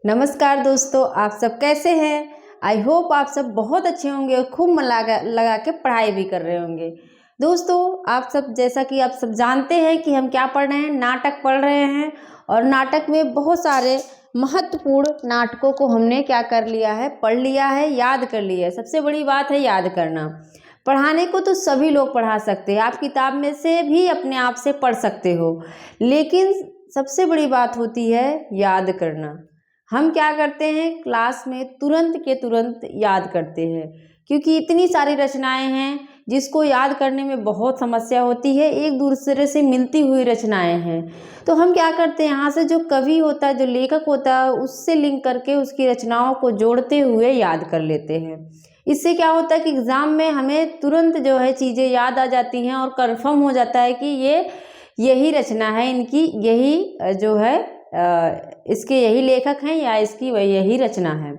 नमस्कार दोस्तों, आप सब कैसे हैं। आई होप आप सब बहुत अच्छे होंगे और खूब मन लगा के पढ़ाई भी कर रहे होंगे। दोस्तों, आप सब जैसा कि आप सब जानते हैं कि हम क्या पढ़ रहे हैं, नाटक पढ़ रहे हैं। और नाटक में बहुत सारे महत्वपूर्ण नाटकों को हमने क्या कर लिया है, पढ़ लिया है, याद कर लिया है। सबसे बड़ी बात है याद करना। पढ़ाने को तो सभी लोग पढ़ा सकते हैं, आप किताब में से भी अपने आप से पढ़ सकते हो, लेकिन सबसे बड़ी बात होती है याद करना। हम क्या करते हैं, क्लास में तुरंत के तुरंत याद करते हैं, क्योंकि इतनी सारी रचनाएं हैं जिसको याद करने में बहुत समस्या होती है। एक दूसरे से मिलती हुई रचनाएं हैं, तो हम क्या करते हैं, यहाँ से जो कवि होता है, जो लेखक होता है, उससे लिंक करके उसकी रचनाओं को जोड़ते हुए याद कर लेते हैं। इससे क्या होता है कि एग्ज़ाम में हमें तुरंत जो है चीज़ें याद आ जाती हैं और कंफर्म हो जाता है कि ये यही रचना है, इनकी यही जो है इसके यही लेखक हैं या इसकी वही यही रचना है।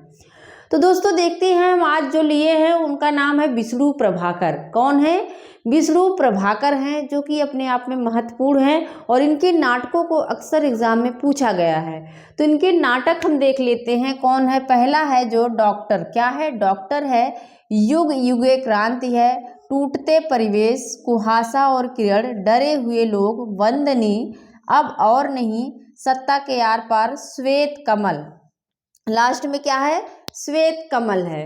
तो दोस्तों देखते हैं, हम आज जो लिए हैं उनका नाम है विष्णु प्रभाकर। कौन है? विष्णु प्रभाकर हैं, जो कि अपने आप में महत्वपूर्ण हैं और इनके नाटकों को अक्सर एग्जाम में पूछा गया है। तो इनके नाटक हम देख लेते हैं। कौन है? पहला है जो डॉक्टर। क्या है? डॉक्टर है। युग युगे क्रांति है। टूटते परिवेश, कुहासा और किरण, डरे हुए लोग, वंदनी, अब और नहीं, सत्ता के आर पार, श्वेत कमल। लास्ट में क्या है? श्वेत कमल है।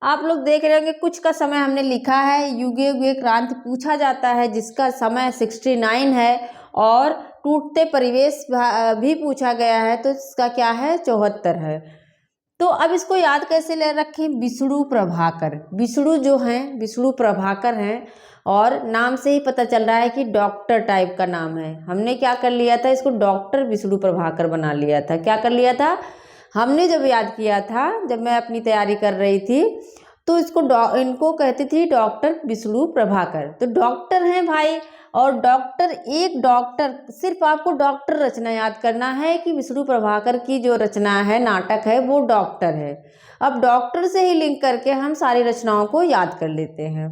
आप लोग देख रहे होंगे कुछ का समय हमने लिखा है। युगे युगे क्रांति पूछा जाता है जिसका समय 69 है, और टूटते परिवेश भी पूछा गया है तो इसका क्या है? 74 है। तो अब इसको याद कैसे ले रखें? विष्णु प्रभाकर। विष्णु जो हैं, विष्णु प्रभाकर हैं, और नाम से ही पता चल रहा है कि डॉक्टर टाइप का नाम है। हमने क्या कर लिया था, इसको डॉक्टर विष्णु प्रभाकर बना लिया था। क्या कर लिया था हमने? जब याद किया था, जब मैं अपनी तैयारी कर रही थी, तो इनको कहती थी डॉक्टर विष्णु प्रभाकर। तो डॉक्टर हैं भाई, और डॉक्टर, एक डॉक्टर, सिर्फ आपको डॉक्टर रचना याद करना है कि विष्णु प्रभाकर की जो रचना है, नाटक है, वो डॉक्टर है। अब डॉक्टर से ही लिंक करके हम सारी रचनाओं को याद कर लेते हैं।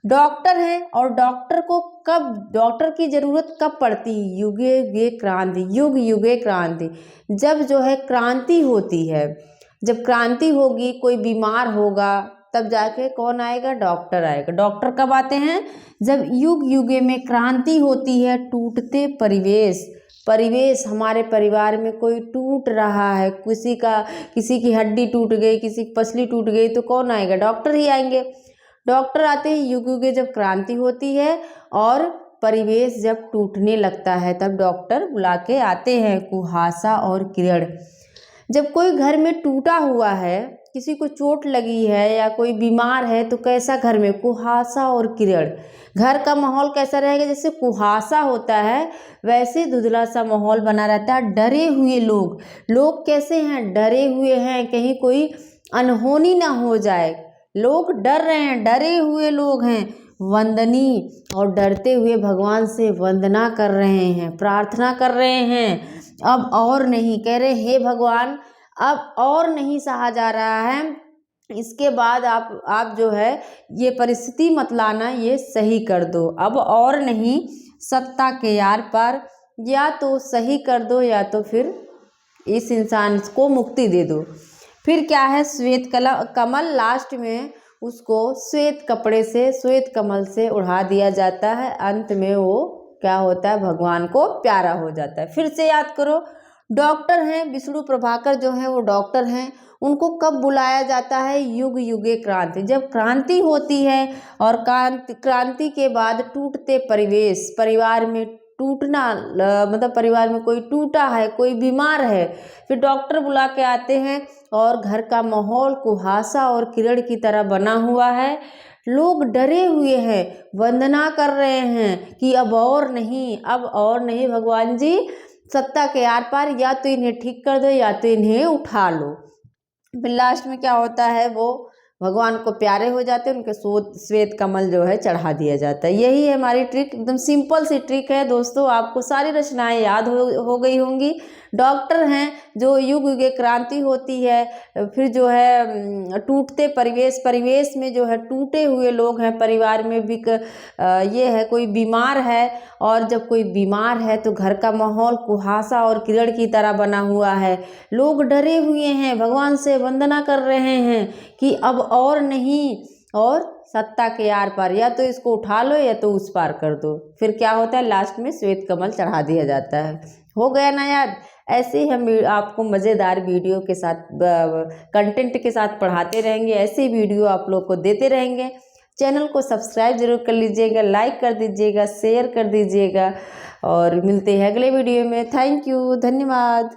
डॉक्टर है, और डॉक्टर को कब, डॉक्टर की जरूरत कब पड़ती है? युगे युगे क्रांति। युग युगे क्रांति, जब जो है क्रांति होती है, जब क्रांति होगी, कोई बीमार होगा, तब जाके कौन आएगा? डॉक्टर आएगा। डॉक्टर कब आते हैं? जब युग युगे में क्रांति होती है। टूटते परिवेश, परिवेश, हमारे परिवार में कोई टूट रहा है, किसी की हड्डी टूट गई, किसी की पसली टूट गई, तो कौन आएगा? डॉक्टर ही आएंगे। डॉक्टर आते ही युग युगे जब क्रांति होती है और परिवेश जब टूटने लगता है, तब डॉक्टर बुला के आते हैं। कुहासा और किरण, जब कोई घर में टूटा हुआ है, किसी को चोट लगी है या कोई बीमार है, तो कैसा घर में? कुहासा और किरण। घर का माहौल कैसा रहेगा? जैसे कुहासा होता है वैसे धुंधला सा माहौल बना रहता है। डरे हुए लोग, लोग कैसे हैं? डरे हुए हैं, कहीं कोई अनहोनी ना हो जाए, लोग डर रहे हैं, डरे हुए लोग हैं। वंदनी, और डरते हुए भगवान से वंदना कर रहे हैं, प्रार्थना कर रहे हैं। अब और नहीं, कह रहे हे भगवान, अब और नहीं सहा जा रहा है, इसके बाद आप जो है ये परिस्थिति मत लाना, ये सही कर दो, अब और नहीं, सत्ता के यार पार, या तो सही कर दो या तो फिर इस इंसान को मुक्ति दे दो। फिर क्या है? श्वेत कमल, लास्ट में उसको श्वेत कपड़े से, श्वेत कमल से उड़ा दिया जाता है। अंत में वो क्या होता है? भगवान को प्यारा हो जाता है। फिर से याद करो, डॉक्टर हैं, विष्णु प्रभाकर जो है वो डॉक्टर हैं। उनको कब बुलाया जाता है? युग युगे क्रांति, जब क्रांति होती है, और क्रांति के बाद टूटते परिवेश, परिवार में टूटना, मतलब परिवार में कोई टूटा है, कोई बीमार है, फिर डॉक्टर बुला के आते हैं, और घर का माहौल कुहासा और किरण की तरह बना हुआ है। लोग डरे हुए हैं, वंदना कर रहे हैं कि अब और नहीं, अब और नहीं, भगवान जी सत्ता के आर पार, या तो इन्हें ठीक कर दो या तो इन्हें उठा लो। फिर लास्ट में क्या होता है? वो भगवान को प्यारे हो जाते हैं, उनके श्वेत कमल जो है चढ़ा दिया जाता है। यही है हमारी ट्रिक, एकदम सिंपल सी ट्रिक है दोस्तों। आपको सारी रचनाएं याद हो गई होंगी। डॉक्टर हैं जो युग युग क्रांति होती है, फिर जो है टूटते परिवेश में जो है टूटे हुए लोग हैं, परिवार में भी ये है कोई बीमार है, और जब कोई बीमार है तो घर का माहौल कुहासा और कीचड़ की तरह बना हुआ है। लोग डरे हुए हैं, भगवान से वंदना कर रहे हैं कि अब और नहीं, और सत्ता के आर पार, या तो इसको उठा लो या तो उस पार कर दो। फिर क्या होता है, लास्ट में श्वेत कमल चढ़ा दिया जाता है। हो गया ना याद। ऐसे ही हम आपको मज़ेदार वीडियो के साथ, कंटेंट के साथ पढ़ाते रहेंगे, ऐसे वीडियो आप लोग को देते रहेंगे। चैनल को सब्सक्राइब जरूर कर लीजिएगा, लाइक कर दीजिएगा, शेयर कर दीजिएगा, और मिलते हैं अगले वीडियो में। थैंक यू, धन्यवाद।